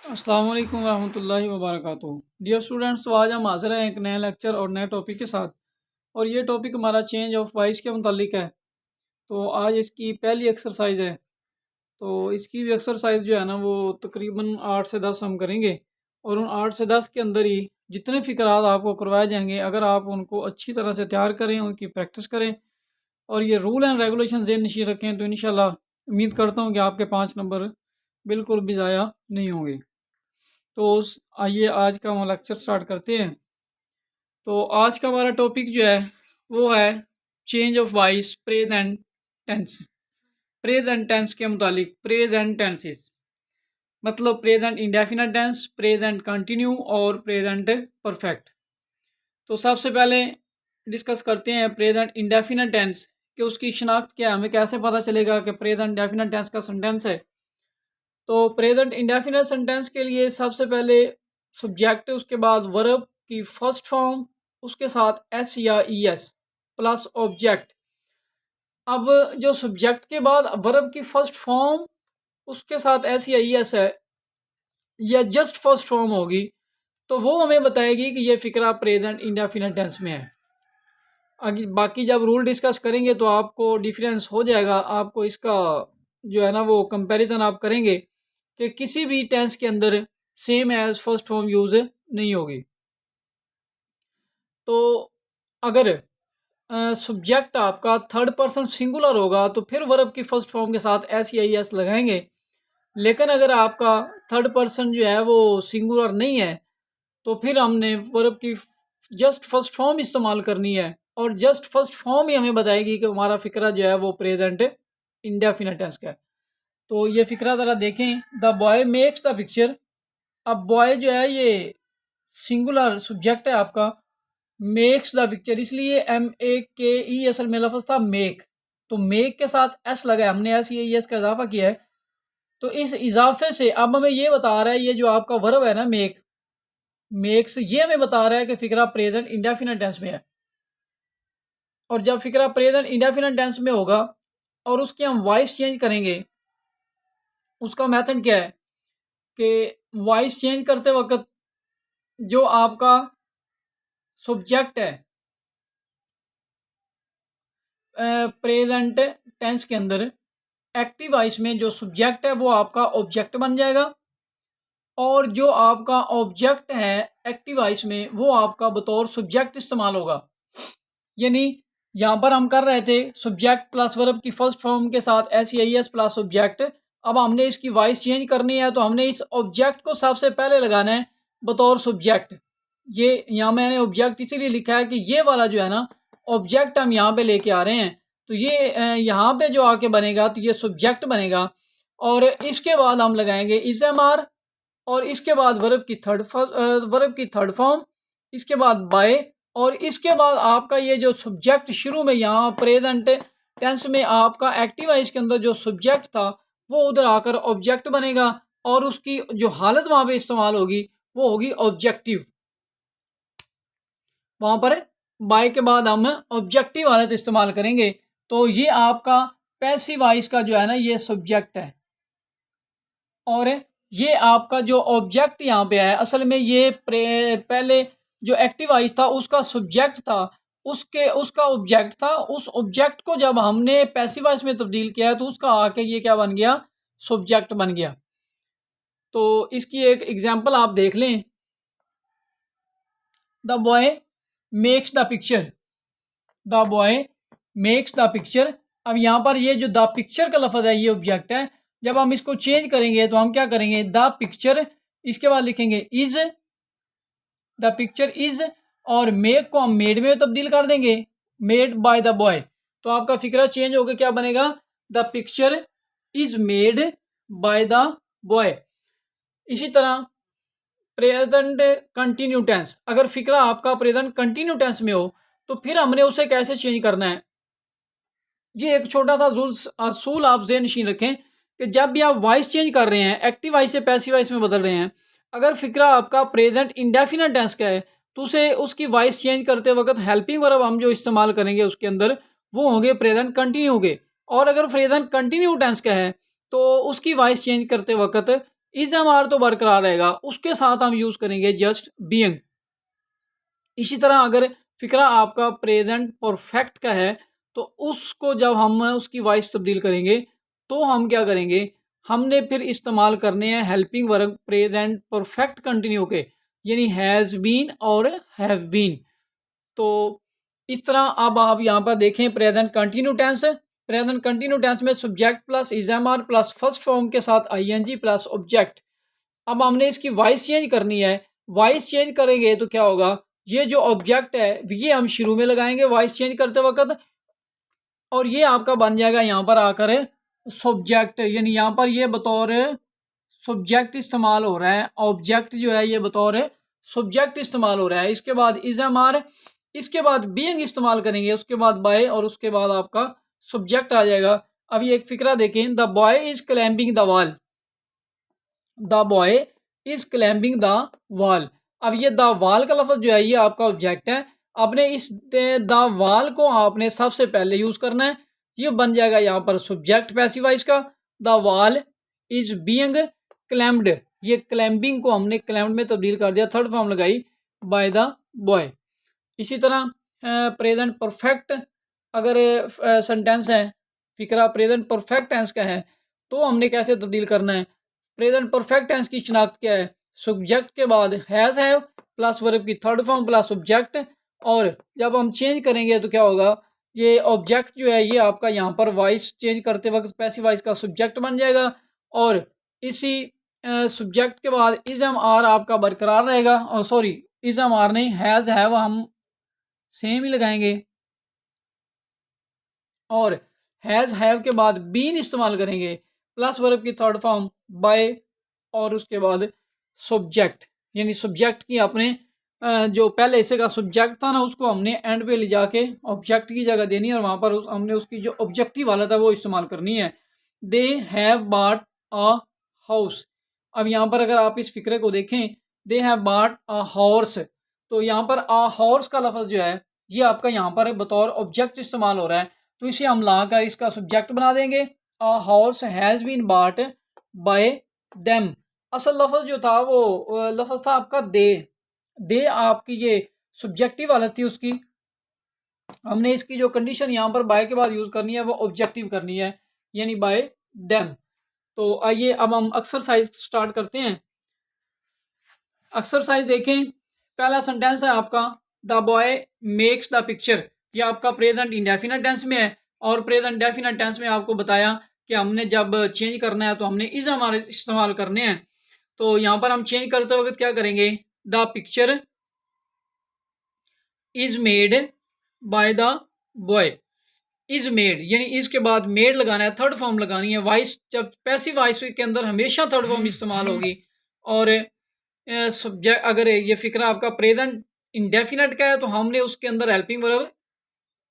अस्सलाम वालेकुम रहमतुल्लाहि व बरकातुहू। डियर स्टूडेंट्स, तो आज हम हाजिर हैं एक नया लेक्चर और नए टॉपिक के साथ। और ये टॉपिक हमारा चेंज ऑफ वॉइस के मुतालिक है। तो आज इसकी पहली एक्सरसाइज है। तो इसकी भी एक्सरसाइज जो है ना वो तकरीबन 8 से 10 हम करेंगे। और उन 8 से 10 के अंदर ही जितने फ़िक्रात आपको करवाए जाएंगे, अगर आप उनको अच्छी तरह से तैयार करें, उनकी प्रैक्टिस करें और ये रूल एंड रेगुलेशन ज़हन नशीं रखें, तो इंशाल्लाह उम्मीद करता हूँ कि आपके 5 नंबर बिल्कुल भी ज़ाया नहीं होंगे। तो आइए आज का हम लेक्चर स्टार्ट करते हैं। तो आज का हमारा टॉपिक जो है वो है change of voice, present tense. Present tense के मुतालिक प्रेजेंट टेंसेस मतलब present indefinite tense, present continue और प्रेजेंट परफेक्ट। तो सबसे पहले डिस्कस करते हैं प्रेजेंट इंडेफिनिट टेंस कि उसकी शनाख्त क्या है, हमें कैसे पता चलेगा कि प्रेजेंट इंडेफिनिट टेंस का सेंटेंस है। तो प्रेजेंट इंडेफिनिट सेंटेंस के लिए सबसे पहले सब्जेक्ट, उसके बाद वर्ब की फर्स्ट फॉर्म, उसके साथ एस या ई एस प्लस ऑब्जेक्ट। अब जो सब्जेक्ट के बाद वर्ब की फर्स्ट फॉर्म उसके साथ एस या ई एस है या जस्ट फर्स्ट फॉर्म होगी, तो वो हमें बताएगी कि ये फिक्रा प्रेजेंट इंडेफिनिट टेंस में है। आगे बाकी जब रूल डिस्कस करेंगे तो आपको डिफरेंस हो जाएगा। आपको इसका जो है ना वो कंपैरिजन आप करेंगे कि किसी भी टेंस के अंदर same as first form use नहीं होगी। तो अगर सब्जेक्ट आपका थर्ड पर्सन सिंगुलर होगा तो फिर वर्ब की फर्स्ट फॉर्म के साथ एस या एस लगाएंगे। लेकिन अगर आपका थर्ड पर्सन जो है वो सिंगुलर नहीं है तो फिर हमने वर्ब की जस्ट फर्स्ट फॉर्म इस्तेमाल करनी है। और जस्ट फर्स्ट फॉर्म ही हमें बताएगी कि हमारा फिक्रा जो है वो प्रेजेंट इंडेफिनिट टेंस का है। तो ये फिक्रा ज़रा देखें। The boy makes the picture. अब बॉय जो है ये सिंगुलर सब्जेक्ट है आपका, मेक्स द पिक्चर इसलिए MEKE असल में लफ्ज़ था मेक। तो मेक के साथ एस लगा, हमने एस ये एस का इजाफा किया है। तो इस इजाफे से अब हमें ये बता रहा है, ये जो आपका वर्ब है ना मेक, मेक्स, ये हमें बता रहा है कि फिक्रा प्रेजेंट इंडेफिनिट टेंस में है। और जब फिक्रा प्रेजेंट इंडेफिनिट टेंस में होगा और उसकी हम वॉइस चेंज करेंगे, उसका मेथड क्या है कि वॉइस चेंज करते वक्त जो आपका सब्जेक्ट है प्रेजेंट टेंस के अंदर, एक्टिव वॉइस में जो सब्जेक्ट है वो आपका ऑब्जेक्ट बन जाएगा और जो आपका ऑब्जेक्ट है एक्टिव वॉइस में वो आपका बतौर सब्जेक्ट इस्तेमाल होगा। यानी यहाँ पर हम कर रहे थे सब्जेक्ट प्लस वर्ब की फर्स्ट फॉर्म के साथ SEIS प्लस सब्जेक्ट। अब हमने इसकी वॉइस चेंज करनी है तो हमने इस ऑब्जेक्ट को सबसे पहले लगाना है बतौर सब्जेक्ट। ये यहाँ मैंने ऑब्जेक्ट इसीलिए लिखा है कि ये वाला जो है ना ऑब्जेक्ट हम यहाँ पे लेके आ रहे हैं। तो ये यहाँ पे जो आके बनेगा तो ये सब्जेक्ट बनेगा और इसके बाद हम लगाएंगे ISMR और इसके बाद वर्ब की थर्ड फॉर्म, इसके बाद बाय और इसके बाद आपका ये जो सब्जेक्ट शुरू में यहाँ प्रेजेंट टेंस में आपका एक्टिव है, इसके अंदर जो सब्जेक्ट था वो उधर आकर ऑब्जेक्ट बनेगा और उसकी जो हालत वहाँ पे इस्तेमाल होगी वो होगी ऑब्जेक्टिव। वहाँ पर बाय के बाद हम ऑब्जेक्टिव हालत इस्तेमाल करेंगे। तो ये आपका पैसिव वॉइस का जो है ना ये सब्जेक्ट है और ये आपका जो ऑब्जेक्ट यहाँ पे है असल में ये पहले जो एक्टिव वॉइस था उसका सब्जेक्ट था, उसका ऑब्जेक्ट था। उस ऑब्जेक्ट को जब हमने पैसिव वॉइस में तब्दील किया तो उसका आके ये क्या बन गया, सब्जेक्ट बन गया। तो इसकी एक एग्जांपल आप देख लें। The boy makes the picture. The boy makes the picture. अब यहाँ पर ये जो द पिक्चर का लफ्ज़ है ये ऑब्जेक्ट है। जब हम इसको चेंज करेंगे तो हम क्या करेंगे, द पिक्चर इसके बाद लिखेंगे इज, द पिक्चर इज और मेक को हम मेड में तब्दील कर देंगे, मेड बाय द बॉय। तो आपका फिक्रा चेंज होकर क्या बनेगा, the picture is made by the boy. इसी तरह प्रेजेंट कंटिन्यू टेंस, अगर फिक्रा आपका प्रेजेंट कंटिन्यू टेंस में हो तो फिर हमने उसे कैसे चेंज करना है। ये एक छोटा सा असूल आप ज़हन नशीन रखें कि जब भी आप वॉइस चेंज कर रहे हैं, एक्टिव वॉइस से पैसिव वॉइस में बदल रहे हैं, अगर फिक्रा आपका प्रेजेंट इंडेफिनिट टेंस का है तो उसे उसकी वॉइस चेंज करते वक्त हेल्पिंग वर्ब हम जो इस्तेमाल करेंगे उसके अंदर वो होंगे प्रेजेंट कंटिन्यू के। और अगर प्रेजेंट कंटिन्यू टेंस का है तो उसकी वॉइस चेंज करते वक्त इज एम आर तो बरकरार रहेगा, उसके साथ हम यूज़ करेंगे जस्ट बीइंग। इसी तरह अगर फिक्रा आपका प्रेजेंट परफेक्ट का है तो उसको जब हम उसकी वॉइस तब्दील करेंगे तो हम क्या करेंगे, हमने फिर इस्तेमाल करने हैं helping verb present perfect continuous के, यानी हैज़ बीन और हैव बीन। तो इस तरह अब आप यहाँ पर देखें present continuous tense. Present continuous tense में subject plus is am are plus first form के साथ I N G plus object. अब हमने इसकी वॉइस चेंज करनी है। वॉइस चेंज करेंगे तो क्या होगा, ये जो ऑब्जेक्ट है ये हम शुरू में लगाएंगे वॉइस चेंज करते वक्त, और ये आपका बन जाएगा यहाँ पर आकर सब्जेक्ट, यानी यहाँ पर ये बतौर सब्जेक्ट इस्तेमाल हो रहा है, ऑब्जेक्ट जो है ये बतौर सब्जेक्ट इस्तेमाल हो रहा है। इसके बाद इज एम आर, इसके बाद बीइंग इस्तेमाल करेंगे, उसके बाद बाय, और उसके बाद आपका सब्जेक्ट आ जाएगा। अब ये एक फिक्रा देखें, the boy is climbing the wall, the boy is climbing the wall. अब ये द वॉल का लफ्ज जो है ये आपका ऑब्जेक्ट है। आपने इस द वॉल को आपने सबसे पहले यूज करना है, ये बन जाएगा यहाँ पर सब्जेक्ट पैसिव वॉइस का। The wall is being claimed, ये क्लैम्बिंग को हमने क्लैम्ड में तब्दील कर दिया, थर्ड फॉर्म लगाई बाय द बॉय। इसी तरह प्रेजेंट परफेक्ट अगर सेंटेंस है, फिक्रा प्रेजेंट परफेक्ट टेंस का है तो हमने कैसे तब्दील करना है। प्रेजेंट परफेक्ट टेंस की शनाख्त क्या है, सब्जेक्ट के बाद हैज़ हैव प्लस वर्ब की थर्ड फॉर्म प्लस ऑब्जेक्ट, और जब हम चेंज करेंगे तो क्या होगा, ये ऑब्जेक्ट जो है ये आपका यहाँ पर वॉइस चेंज करते वक्त पैसिव वॉइस का सब्जेक्ट बन जाएगा, और इसी सब्जेक्ट के बाद इज एम आर आपका बरकरार रहेगा, और सॉरी इज एम आर नहीं, हैज़ हैव हम सेम ही लगाएंगे, और हैज़ हैव के बाद बीन इस्तेमाल करेंगे प्लस वर्ब की थर्ड फॉर्म बाय, और उसके बाद सब्जेक्ट, यानी सब्जेक्ट की आपने जो पहले हिस्से का सब्जेक्ट था ना उसको हमने एंड पे ले जाके ऑब्जेक्ट की जगह देनी है, और वहाँ पर हमने उसकी जो ऑब्जेक्टिव वाला था वो इस्तेमाल करनी है। They have bought a house. अब यहाँ पर अगर आप इस फिक्रे को देखें, दे हैव बॉट अ हॉर्स, तो यहाँ पर अ हॉर्स का लफ्ज़ जो है ये आपका यहाँ पर बतौर ऑब्जेक्ट इस्तेमाल हो रहा है, तो इसे हम ला कर इसका सब्जेक्ट बना देंगे। A horse has been bought by them. असल लफ्ज़ जो था वो लफ्ज़ था आपका दे आपकी ये सब्जेक्टिव हालत थी उसकी, हमने इसकी जो कंडीशन यहाँ पर बाय के बाद यूज़ करनी है वो ऑब्जेक्टिव करनी है, यानी बाय देम। तो आइए अब हम एक्सरसाइज स्टार्ट करते हैं। एक्सरसाइज देखें, पहला सेंटेंस है आपका the boy makes the picture, ये आपका प्रेजेंट इंडेफिनिट टेंस में है, और प्रेजेंट डेफिनिट टेंस में आपको बताया कि हमने जब चेंज करना है तो हमने इज हमारे इस्तेमाल करने हैं। तो यहाँ पर हम चेंज करते वक्त क्या करेंगे, the picture is made by the boy. Is made यानी इज के बाद मेड लगाना है, थर्ड फॉर्म लगानी है। वॉइस जब पैसिव वॉइस के अंदर हमेशा थर्ड फॉर्म इस्तेमाल होगी, और सब्जेक्ट अगर ये फिक्रा आपका प्रेजेंट इंडेफिनिट का है तो हमने उसके अंदर हेल्पिंग वर्ब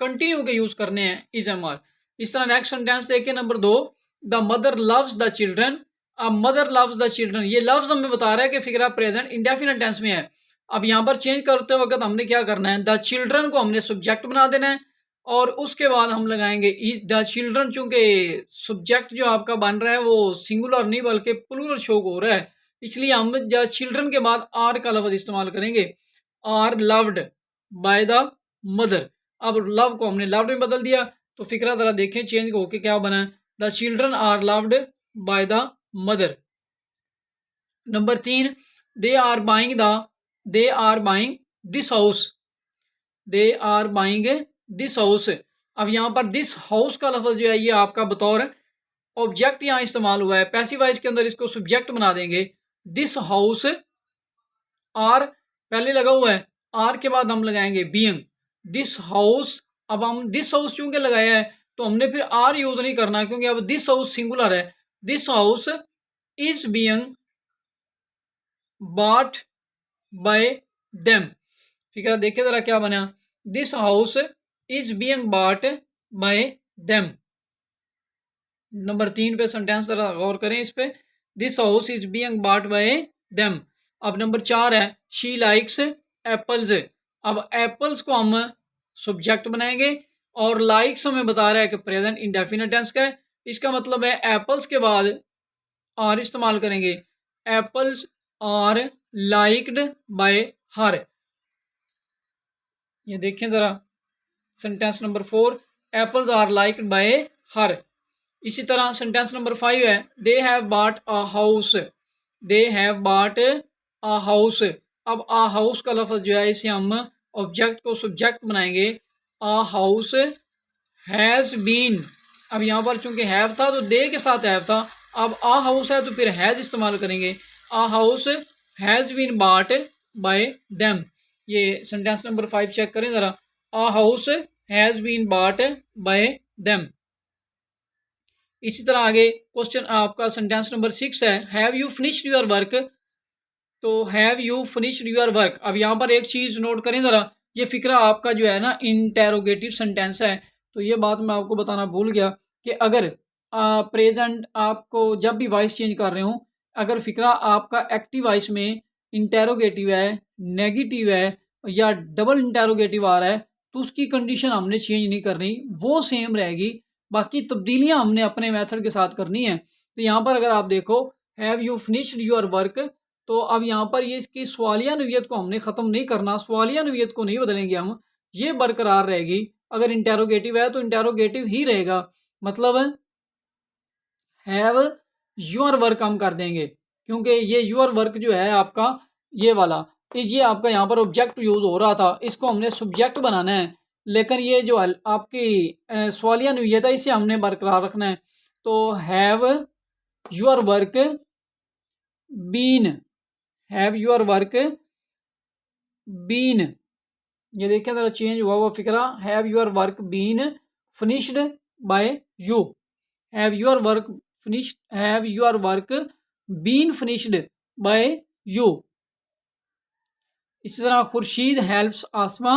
कंटिन्यू के यूज करने हैं इज एम आर। इस तरह नेक्स्ट सेंटेंस देखिए number 2, the mother loves the children. अब मदर लव्स द चिल्ड्रन, ये लफ्ज हमें बता रहा है कि फिक्रा प्रेजेंट इंडेफिनिट टेंस में है। अब यहाँ पर चेंज करते वक्त हमने क्या करना है, द चिल्ड्रन को हमने सब्जेक्ट बना देना है, और उसके बाद हम लगाएंगे द चिल्ड्रन, चूंकि सब्जेक्ट जो आपका बन रहा है वो सिंगुलर नहीं बल्कि प्लूरल शो हो रहा है, इसलिए हम द चिल्ड्रन के बाद आर का लफ्ज इस्तेमाल करेंगे, are loved by the mother. अब लव को हमने लव्ड में बदल दिया, तो फिक्रा जरा देखें चेंज होके क्या बना है, the children are loved by the mother. Number 3, they are buying this house, they are buying this house. अब यहाँ पर दिस हाउस का लफ्ज जो है ये आपका बतौर ऑब्जेक्ट यहाँ इस्तेमाल हुआ है, पैसिव वॉइस के अंदर इसको सब्जेक्ट बना देंगे। दिस हाउस, आर पहले लगा हुआ है, आर के बाद हम लगाएंगे बीइंग दिस हाउस। अब हम दिस हाउस क्योंकि लगाया है तो हमने फिर आर यूज नहीं करना, क्योंकि अब दिस हाउस सिंगुलर है। This house is being bot by them. ठीक है, देखिए जरा क्या बना, this house is being bot by them. Number 3 पे सेंटेंस जरा गौर करें इस पे, this house is being bot by them. अब नंबर 4 है शी लाइक्स एप्पल्स। अब एप्पल्स को हम सब्जेक्ट बनाएंगे, और लाइक्स हमें बता रहा है कि प्रेजेंट इंडेफिनिट टेंस का है, इसका मतलब है एप्पल्स के बाद आर इस्तेमाल करेंगे। Apples are liked by her. ये देखें ज़रा, sentence number 4, apples are liked by her. इसी तरह सेंटेंस नंबर 5 है, they have bought a house, they have bought a house. अब आ हाउस का लफ्ज़ जो है इसे हम ऑब्जेक्ट को सब्जेक्ट बनाएंगे, आ हाउस हैज़ बीन। अब यहाँ पर चूंकि हैव था तो दे के साथ हैव था, अब आ हाउस है तो फिर हैज़ इस्तेमाल करेंगे, a house has been bought by them. ये सेंटेंस नंबर 5 चेक करें ज़रा, a house has been bought by them. इसी तरह आगे क्वेश्चन आपका सेंटेंस नंबर 6 है, have you finished your work. तो have you finished your work. अब यहाँ पर एक चीज़ नोट करें ज़रा, ये फिक्रा आपका जो है ना इंटेरोगेटिव सेंटेंस है, तो ये बात मैं आपको बताना भूल गया कि अगर प्रेजेंट आपको जब भी वॉइस चेंज कर रहे हो, अगर फिक्रा आपका एक्टिव वॉइस में इंटेरोगेटिव है, नेगेटिव है या डबल इंटेरोगेटिव आ रहा है, तो उसकी कंडीशन हमने चेंज नहीं करनी, वो सेम रहेगी। बाकी तब्दीलियां हमने अपने मेथड के साथ करनी है। तो यहाँ पर अगर आप देखो, have you finished your work, तो अब यहाँ पर ये इसकी सवालिया नवियत को हमने ख़त्म नहीं करना, सवालिया नवियत को नहीं बदलेंगे हम, ये बरकरार रहेगी। अगर इंटेरोगेटिव है तो इंटेरोगेटिव ही रहेगा, मतलब हैव योर वर्क हम कर देंगे, क्योंकि ये योर वर्क जो है आपका ये वाला ये आपका यहाँ पर ऑब्जेक्ट यूज़ हो रहा था, इसको हमने सब्जेक्ट बनाना है। लेकिन ये जो आपकी सवालिया नवियत है इसे हमने बरकरार रखना है। तो have your work been, have your work been, ये देखिए ज़रा चेंज हुआ हुआ फिक्रा, have your work been finished by you, have your work finished, have your work been finished by you. इसी तरह खुर्शीद हेल्प्स आसमा,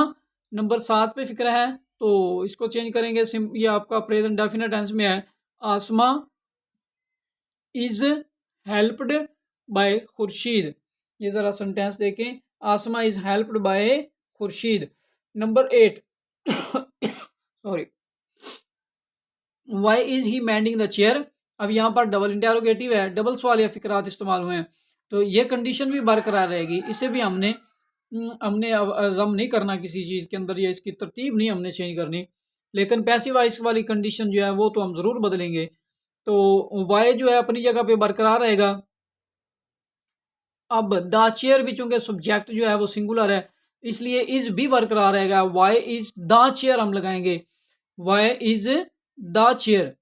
नंबर 7 पे फिक्र है, तो इसको चेंज करेंगे, ये आपका प्रेजेंट डेफिनेट टेंस में है, Asma is helped by Khurshid. ये ज़रा सेंटेंस देखें, Asma is helped by Khurshid. Number 8 sorry, why is he mending the chair. अब यहाँ पर डबल इंटेरोगेटिव है, डबल सवाल या फिक्रात इस्तेमाल हुए हैं, तो ये कंडीशन भी बरकरार रहेगी। इसे भी हमने अब अज़म नहीं करना किसी चीज़ के अंदर, या इसकी तरतीब नहीं हमने चेंज करनी, लेकिन पैसिव वॉइस वाली कंडीशन जो है वो तो हम ज़रूर बदलेंगे। तो वाई जो है अपनी जगह पे बरकरार रहेगा। अब द चेयर भी चूंकि सब्जेक्ट जो है वो सिंगुलर है, इसलिए इज भी बरकरार रहेगा, वाई इज द चेयर हम लगाएंगे, वाई इज द चेयर।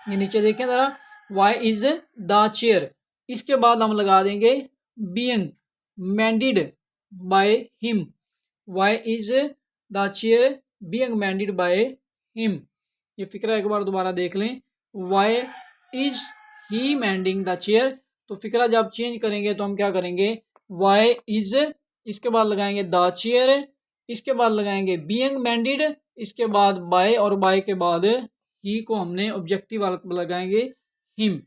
ये नीचे देखें जरा, वाई इज द चेयर। इसके बाद हम लगा देंगे being mended by him, why is the chair being mended by him. ये फिक्रा एक बार दोबारा देख लें, why is he mending the chair. तो फिक्रा जब चेंज करेंगे तो हम क्या करेंगे, वाई इज, इसके बाद लगाएंगे द चेयर, इसके बाद लगाएंगे बीइंग मैंडेड, इसके बाद बाय, और बाय के बाद ही को हमने ऑब्जेक्टिव वाला लगाएंगे हिम।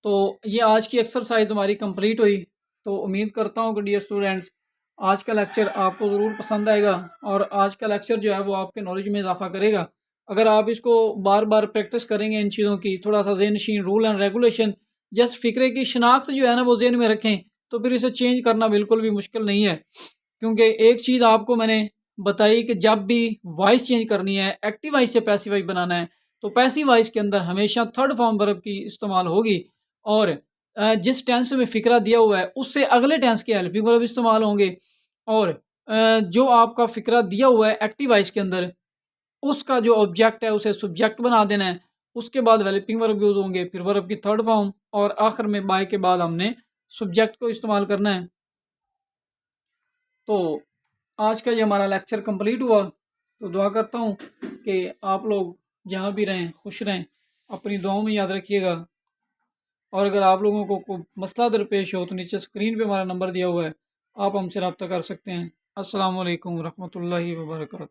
तो ये आज की एक्सरसाइज हमारी कंप्लीट हुई। तो उम्मीद करता हूँ कि डियर स्टूडेंट्स आज का लेक्चर आपको ज़रूर पसंद आएगा, और आज का लेक्चर जो है वो आपके नॉलेज में इजाफा करेगा। अगर आप इसको बार बार प्रैक्टिस करेंगे इन चीज़ों की, थोड़ा सा ज़हनशीन, रूल एंड रेगुलेशन, जस्ट फ़िक्रे की शनाख्त जो है ना वो जहन में रखें, तो फिर इसे चेंज करना बिल्कुल भी मुश्किल नहीं है। क्योंकि एक चीज़ आपको मैंने बताई कि जब भी वॉइस चेंज करनी है, एक्टिव वॉइस से पैसिव वॉइस बनाना है, तो पैसिव वॉइस के अंदर हमेशा थर्ड फॉर्म वर्ब की इस्तेमाल होगी, और जिस टेंस में फ़िक्रा दिया हुआ है उससे अगले टेंस के हेल्पिंग वर्ब इस्तेमाल होंगे, और जो आपका फ़िक्रा दिया हुआ है एक्टिव वॉइस के अंदर उसका जो ऑब्जेक्ट है उसे सब्जेक्ट बना देना है, उसके बाद हेल्पिंग वर्ब यूज़ होंगे, फिर वर्ब की थर्ड फॉर्म, और आखिर में बाय के बाद हमने सब्जेक्ट को इस्तेमाल करना है। तो आज का ये हमारा लेक्चर कंप्लीट हुआ। तो दुआ करता हूँ कि आप लोग जहाँ भी रहें खुश रहें, अपनी दुआओं में याद रखिएगा। और अगर आप लोगों को कोई मसला दरपेश हो तो नीचे स्क्रीन पे हमारा नंबर दिया हुआ है, आप हमसे रब्ता कर सकते हैं। अस्सलाम वालेकुम रहमतुल्लाहि व बरकातुहू।